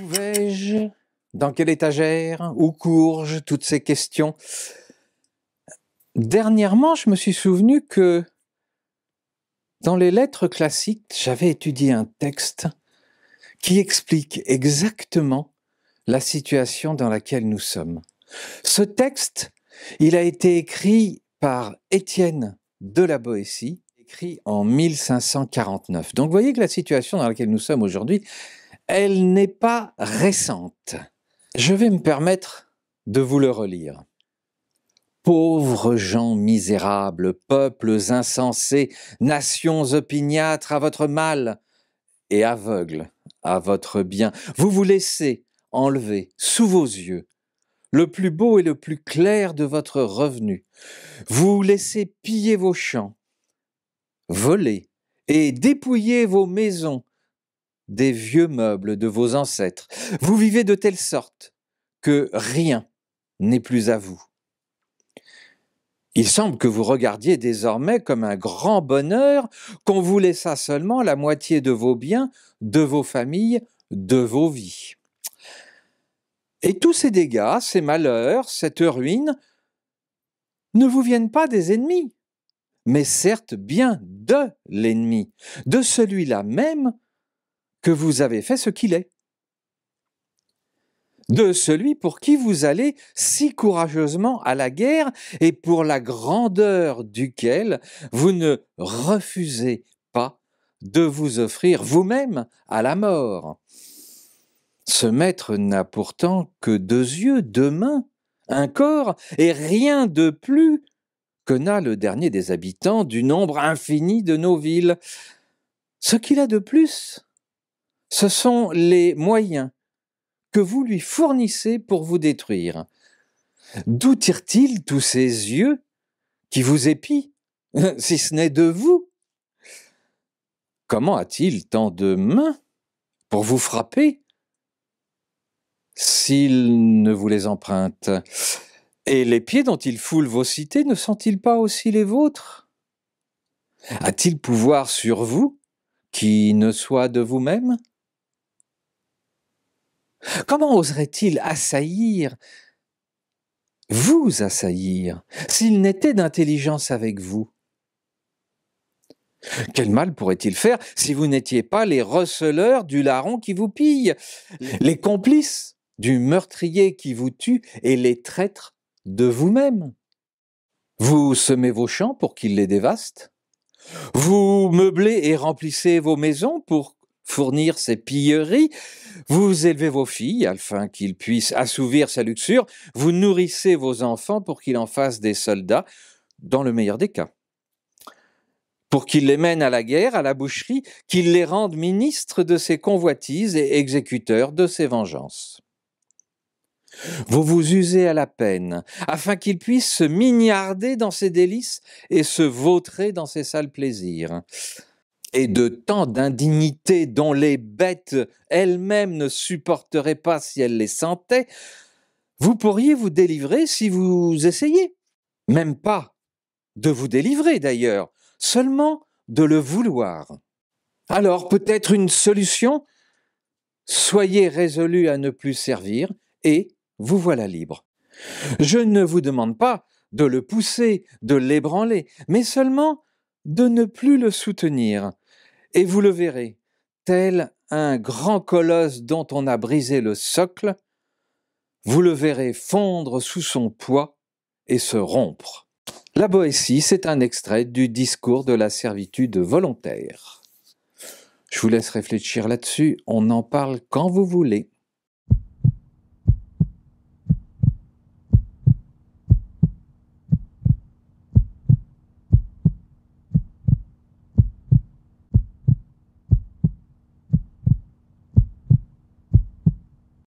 Où vais-je? Dans quelle étagère? Où cours-je? Toutes ces questions. Dernièrement, je me suis souvenu que dans les lettres classiques, j'avais étudié un texte qui explique exactement la situation dans laquelle nous sommes. Ce texte, il a été écrit par Étienne de la Boétie, écrit en 1549. Donc vous voyez que la situation dans laquelle nous sommes aujourd'hui, elle n'est pas récente. Je vais me permettre de vous le relire. Pauvres gens misérables, peuples insensés, nations opiniâtres à votre mal et aveugles à votre bien, vous vous laissez enlever sous vos yeux le plus beau et le plus clair de votre revenu. Vous laissez piller vos champs, voler et dépouiller vos maisons des vieux meubles de vos ancêtres. Vous vivez de telle sorte que rien n'est plus à vous. Il semble que vous regardiez désormais comme un grand bonheur qu'on vous laissât seulement la moitié de vos biens, de vos familles, de vos vies. Et tous ces dégâts, ces malheurs, cette ruine, ne vous viennent pas des ennemis, mais certes bien de l'ennemi, de celui-là même que vous avez fait ce qu'il est, de celui pour qui vous allez si courageusement à la guerre et pour la grandeur duquel vous ne refusez pas de vous offrir vous-même à la mort. Ce maître n'a pourtant que 2 yeux, 2 mains, un corps et rien de plus que n'a le dernier des habitants du nombre infini de nos villes. Ce qu'il a de plus, ce sont les moyens que vous lui fournissez pour vous détruire. D'où tire-t-il tous ces yeux qui vous épient, si ce n'est de vous? Comment a-t-il tant de mains pour vous frapper s'il ne vous les emprunte? Et les pieds dont il foule vos cités ne sont-ils pas aussi les vôtres? A-t-il pouvoir sur vous qui ne soit de vous-même? Comment oserait-il vous assaillir, s'il n'était d'intelligence avec vous? Quel mal pourrait-il faire si vous n'étiez pas les receleurs du larron qui vous pille, les complices du meurtrier qui vous tue et les traîtres de vous-même? Vous semez vos champs pour qu'il les dévaste? Vous meublez et remplissez vos maisons pour fournir ses pilleries? Vous élevez vos filles afin qu'ils puissent assouvir sa luxure? Vous nourrissez vos enfants pour qu'ils en fassent des soldats, dans le meilleur des cas? Pour qu'il les mène à la guerre, à la boucherie, qu'il les rende ministres de ses convoitises et exécuteurs de ses vengeances. Vous vous usez à la peine, afin qu'il puisse se mignarder dans ses délices et se vautrer dans ses sales plaisirs. Et de tant d'indignités dont les bêtes elles-mêmes ne supporteraient pas si elles les sentaient, vous pourriez vous délivrer si vous essayez. Même pas de vous délivrer d'ailleurs, seulement de le vouloir. Alors peut-être une solution? Soyez résolus à ne plus servir et vous voilà libre. Je ne vous demande pas de le pousser, de l'ébranler, mais seulement de ne plus le soutenir. Et vous le verrez, tel un grand colosse dont on a brisé le socle, vous le verrez fondre sous son poids et se rompre. La Boétie, c'est un extrait du discours de la servitude volontaire. Je vous laisse réfléchir là-dessus, on en parle quand vous voulez.